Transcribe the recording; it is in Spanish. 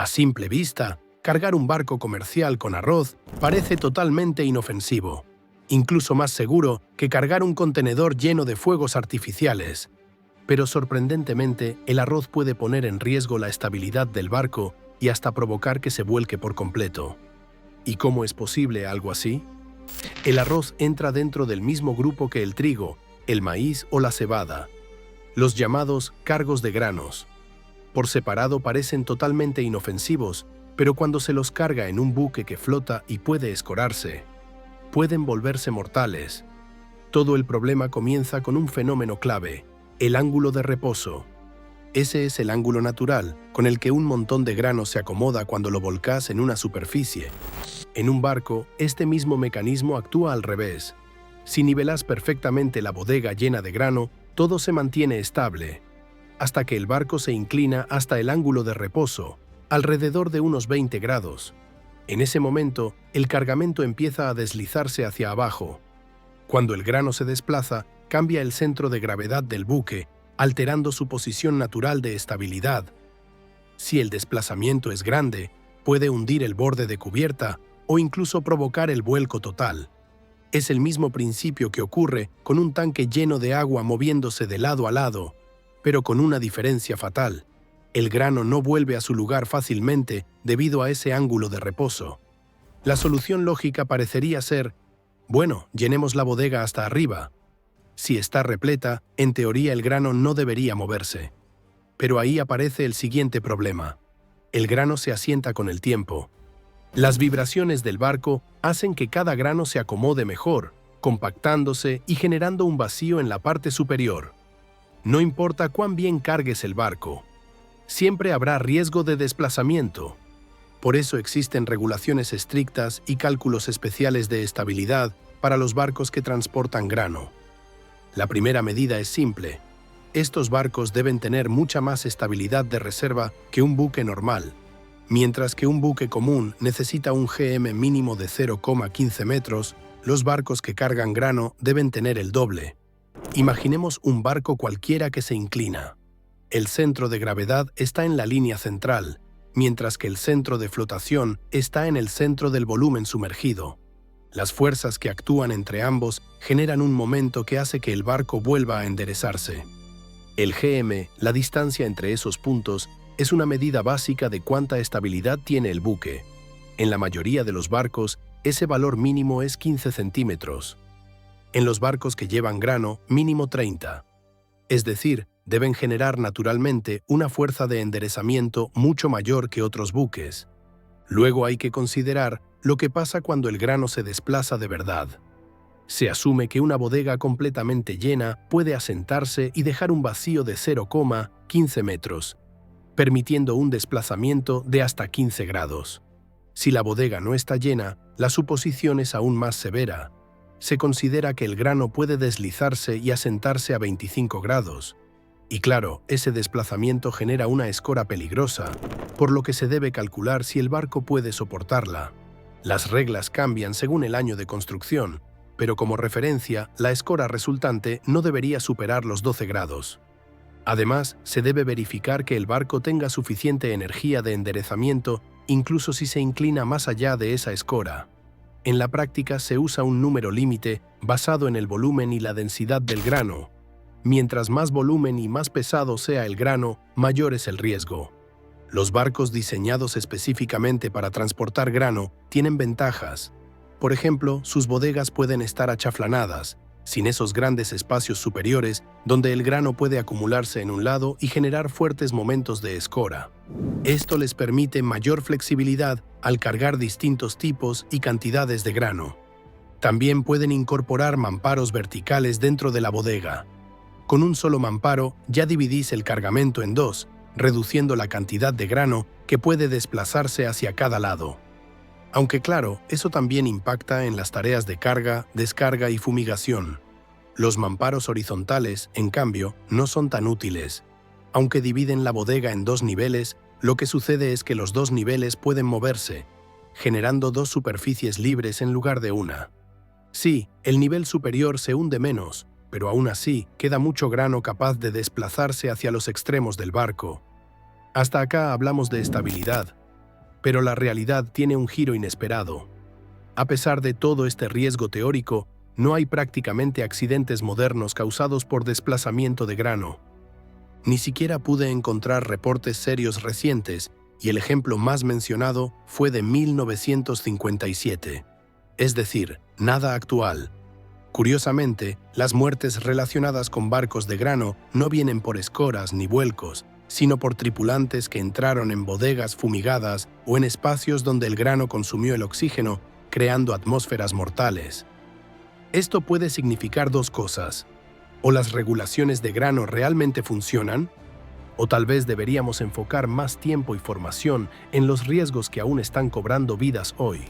A simple vista, cargar un barco comercial con arroz parece totalmente inofensivo, incluso más seguro que cargar un contenedor lleno de fuegos artificiales. Pero sorprendentemente, el arroz puede poner en riesgo la estabilidad del barco y hasta provocar que se vuelque por completo. ¿Y cómo es posible algo así? El arroz entra dentro del mismo grupo que el trigo, el maíz o la cebada, los llamados cargos de granos. Por separado parecen totalmente inofensivos, pero cuando se los carga en un buque que flota y puede escorarse, pueden volverse mortales. Todo el problema comienza con un fenómeno clave: el ángulo de reposo. Ese es el ángulo natural con el que un montón de grano se acomoda cuando lo volcás en una superficie. En un barco, este mismo mecanismo actúa al revés. Si nivelás perfectamente la bodega llena de grano, todo se mantiene estable, hasta que el barco se inclina hasta el ángulo de reposo, alrededor de unos 20 grados. En ese momento, el cargamento empieza a deslizarse hacia abajo. Cuando el grano se desplaza, cambia el centro de gravedad del buque, alterando su posición natural de estabilidad. Si el desplazamiento es grande, puede hundir el borde de cubierta o incluso provocar el vuelco total. Es el mismo principio que ocurre con un tanque lleno de agua moviéndose de lado a lado, pero con una diferencia fatal: el grano no vuelve a su lugar fácilmente debido a ese ángulo de reposo. La solución lógica parecería ser: bueno, llenemos la bodega hasta arriba. Si está repleta, en teoría el grano no debería moverse. Pero ahí aparece el siguiente problema: el grano se asienta con el tiempo. Las vibraciones del barco hacen que cada grano se acomode mejor, compactándose y generando un vacío en la parte superior. No importa cuán bien cargues el barco, siempre habrá riesgo de desplazamiento. Por eso existen regulaciones estrictas y cálculos especiales de estabilidad para los barcos que transportan grano. La primera medida es simple: estos barcos deben tener mucha más estabilidad de reserva que un buque normal. Mientras que un buque común necesita un GM mínimo de 0,15 metros, los barcos que cargan grano deben tener el doble. Imaginemos un barco cualquiera que se inclina. El centro de gravedad está en la línea central, mientras que el centro de flotación está en el centro del volumen sumergido. Las fuerzas que actúan entre ambos generan un momento que hace que el barco vuelva a enderezarse. El GM, la distancia entre esos puntos, es una medida básica de cuánta estabilidad tiene el buque. En la mayoría de los barcos, ese valor mínimo es 15 centímetros. En los barcos que llevan grano, mínimo 30. Es decir, deben generar naturalmente una fuerza de enderezamiento mucho mayor que otros buques. Luego hay que considerar lo que pasa cuando el grano se desplaza de verdad. Se asume que una bodega completamente llena puede asentarse y dejar un vacío de 0,15 metros, permitiendo un desplazamiento de hasta 15 grados. Si la bodega no está llena, la suposición es aún más severa. Se considera que el grano puede deslizarse y asentarse a 25 grados. Y claro, ese desplazamiento genera una escora peligrosa, por lo que se debe calcular si el barco puede soportarla. Las reglas cambian según el año de construcción, pero como referencia, la escora resultante no debería superar los 12 grados. Además, se debe verificar que el barco tenga suficiente energía de enderezamiento incluso si se inclina más allá de esa escora. En la práctica se usa un número límite basado en el volumen y la densidad del grano. Mientras más volumen y más pesado sea el grano, mayor es el riesgo. Los barcos diseñados específicamente para transportar grano tienen ventajas. Por ejemplo, sus bodegas pueden estar achaflanadas, sin esos grandes espacios superiores donde el grano puede acumularse en un lado y generar fuertes momentos de escora. Esto les permite mayor flexibilidad al cargar distintos tipos y cantidades de grano. También pueden incorporar mamparos verticales dentro de la bodega. Con un solo mamparo ya dividís el cargamento en dos, reduciendo la cantidad de grano que puede desplazarse hacia cada lado. Aunque claro, eso también impacta en las tareas de carga, descarga y fumigación. Los mamparos horizontales, en cambio, no son tan útiles. Aunque dividen la bodega en dos niveles, lo que sucede es que los dos niveles pueden moverse, generando dos superficies libres en lugar de una. Sí, el nivel superior se hunde menos, pero aún así queda mucho grano capaz de desplazarse hacia los extremos del barco. Hasta acá hablamos de estabilidad, Pero la realidad tiene un giro inesperado. A pesar de todo este riesgo teórico, no hay prácticamente accidentes modernos causados por desplazamiento de grano. Ni siquiera pude encontrar reportes serios recientes, y el ejemplo más mencionado fue de 1957. Es decir, nada actual. Curiosamente, las muertes relacionadas con barcos de grano no vienen por escoras ni vuelcos, sino por tripulantes que entraron en bodegas fumigadas o en espacios donde el grano consumió el oxígeno, creando atmósferas mortales. Esto puede significar dos cosas: o las regulaciones de grano realmente funcionan, o tal vez deberíamos enfocar más tiempo y formación en los riesgos que aún están cobrando vidas hoy.